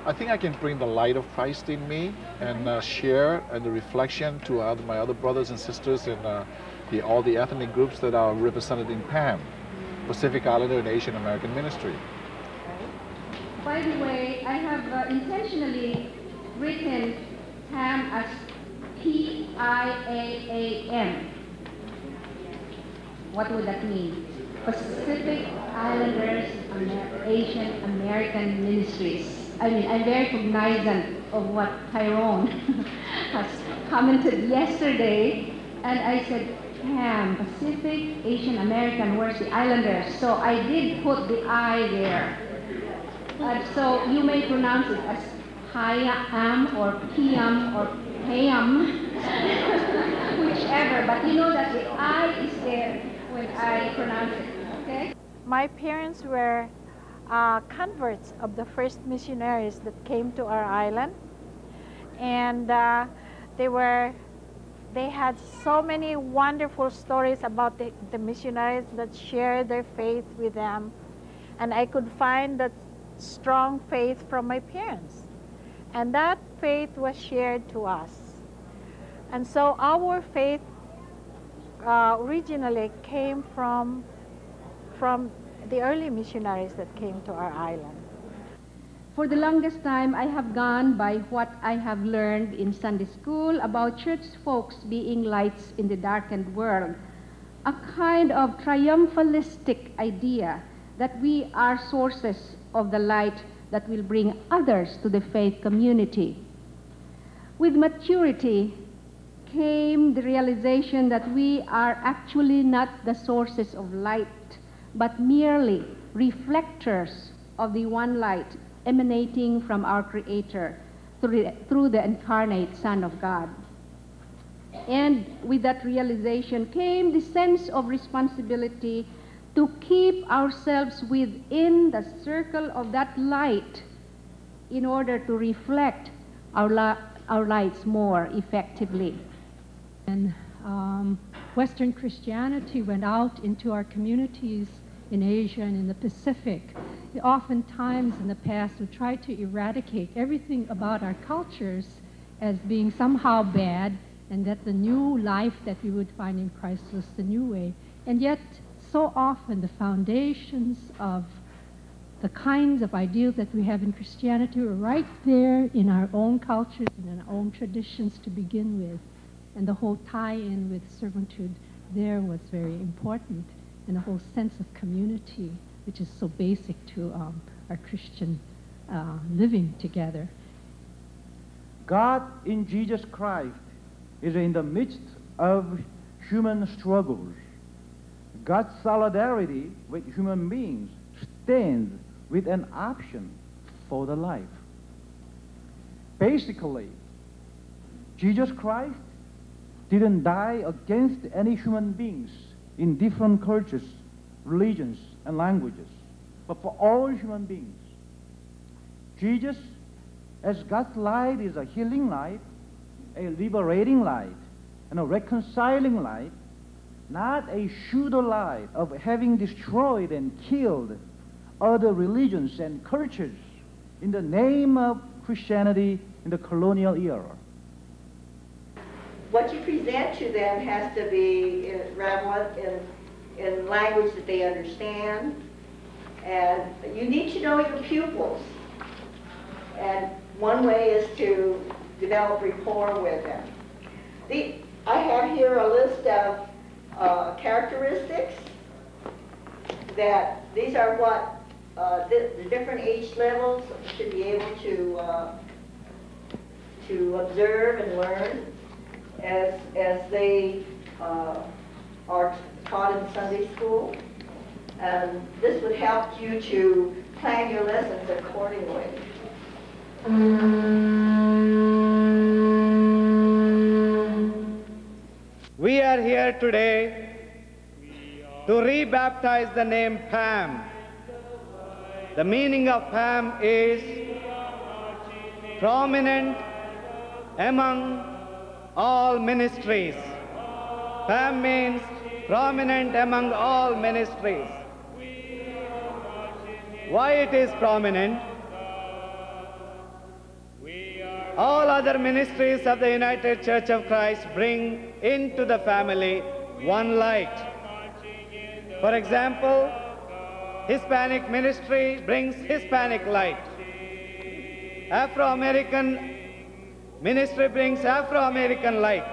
I think I can bring the light of Christ in me and share and the reflection to my other brothers and sisters in all the ethnic groups that are represented in PAAM, Pacific Islander and Asian American Ministry. By the way, I have intentionally written PAAM as PIAAM. What would that mean? Pacific Islanders Asian American Ministries. I mean, I'm very cognizant of what Tyrone has commented yesterday, and I said, PAAM, Pacific Asian American, where's the Islanders? So I did put the I there. So you may pronounce it as PAAM or PAAM or PAAM, whichever, but you know that the I is there when I pronounce it, okay? My parents were converts of the first missionaries that came to our island, and they had so many wonderful stories about the missionaries that shared their faith with them, and I could find that strong faith from my parents, and that faith was shared to us. And so our faith originally came from the early missionaries that came to our island. For the longest time, I have gone by what I have learned in Sunday school about church folks being lights in the darkened world, a kind of triumphalistic idea that we are sources of the light that will bring others to the faith community. With maturity came the realization that we are actually not the sources of light, but merely reflectors of the one light emanating from our Creator through the incarnate Son of God. And with that realization came the sense of responsibility to keep ourselves within the circle of that light in order to reflect our lights more effectively. And Western Christianity went out into our communities in Asia and in the Pacific. Oftentimes in the past we tried to eradicate everything about our cultures as being somehow bad, and that the new life that we would find in Christ was the new way. And yet so often the foundations of the kinds of ideals that we have in Christianity were right there in our own cultures and in our own traditions to begin with. And the whole tie-in with servitude there was very important, and a whole sense of community, which is so basic to our Christian living together. God in Jesus Christ is in the midst of human struggles. God's solidarity with human beings stands with an option for the life. Basically, Jesus Christ didn't die against any human beings in different cultures, religions, and languages, but for all human beings. Jesus, as God's light, is a healing light, a liberating light, and a reconciling light, not a pseudo light of having destroyed and killed other religions and cultures in the name of Christianity in the colonial era. What you present to them has to be relevant in language that they understand, and you need to know your pupils. And one way is to develop rapport with them. I have here a list of characteristics that these are what the different age levels should be able to observe and learn as they are taught in Sunday school. And this would help you to plan your lessons accordingly. We are here today to rebaptize the name PAAM. The meaning of PAAM is prominent among all ministries. PAAM means prominent among all ministries. Why it is prominent? all other ministries of the United Church of Christ bring into the family one light. For example, Hispanic ministry brings Hispanic light. Afro-American ministry brings Afro-American light.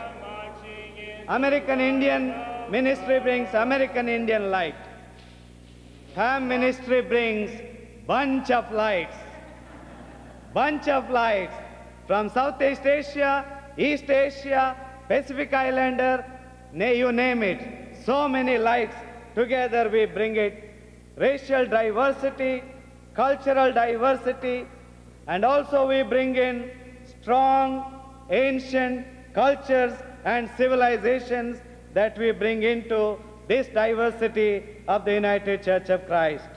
American Indian ministry brings American Indian light. PAAM ministry brings bunch of lights from Southeast Asia, East Asia, Pacific Islander, you name it. So many lights. Together we bring it. Racial diversity, cultural diversity, and also we bring in strong, ancient cultures and civilizations that we bring into this diversity of the United Church of Christ.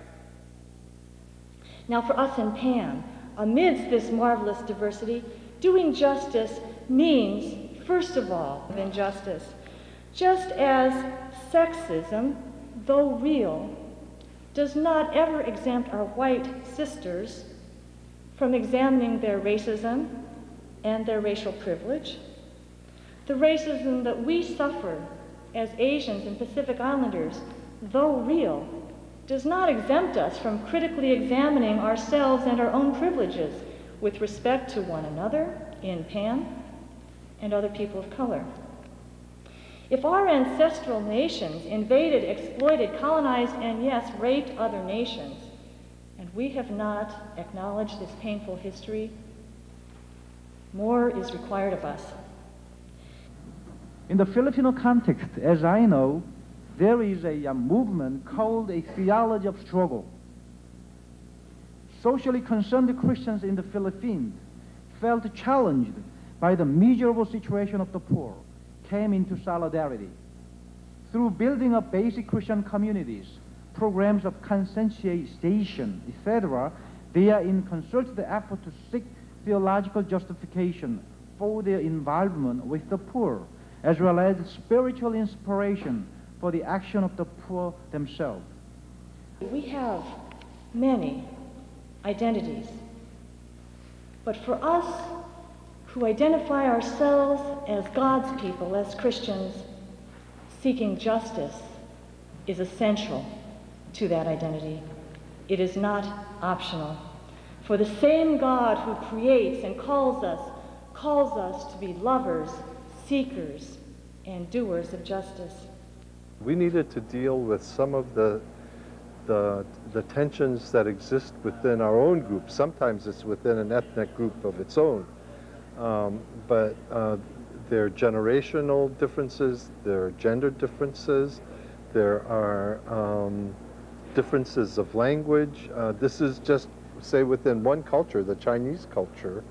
Now for us in PAAM, amidst this marvelous diversity, doing justice means, first of all, of injustice. Just as sexism, though real, does not ever exempt our white sisters from examining their racism and their racial privilege, the racism that we suffer as Asians and Pacific Islanders, though real, does not exempt us from critically examining ourselves and our own privileges with respect to one another in PAAM and other people of color. If our ancestral nations invaded, exploited, colonized, and yes, raped other nations, and we have not acknowledged this painful history, more is required of us. In the Filipino context, as I know, there is a movement called a theology of struggle. Socially concerned Christians in the Philippines felt challenged by the miserable situation of the poor, came into solidarity. Through building up basic Christian communities, programs of conscientization, etc., they are in concerted effort to seek theological justification for their involvement with the poor, as well as spiritual inspiration for the action of the poor themselves. We have many identities, but for us who identify ourselves as God's people, as Christians, seeking justice is essential to that identity. It is not optional. For the same God who creates and calls us to be lovers, seekers, and doers of justice. We needed to deal with some of the tensions that exist within our own group. Sometimes it's within an ethnic group of its own. But there are generational differences, there are gender differerences, there are differences of language. This is just, say, within one culture, the Chinese culture.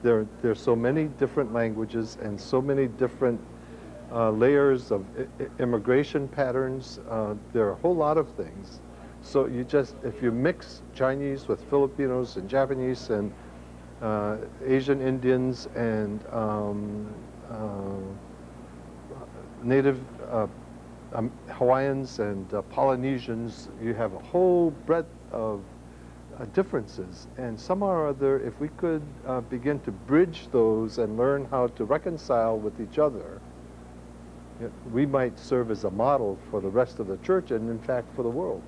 There's so many different languages and so many different layers of immigration patterns. There are a whole lot of things. So you just, if you mix Chinese with Filipinos and Japanese and Asian Indians and native Hawaiians and Polynesians, you have a whole breadth of differences. And somehow or other, if we could begin to bridge those and learn how to reconcile with each other, we might serve as a model for the rest of the church and, in fact, for the world.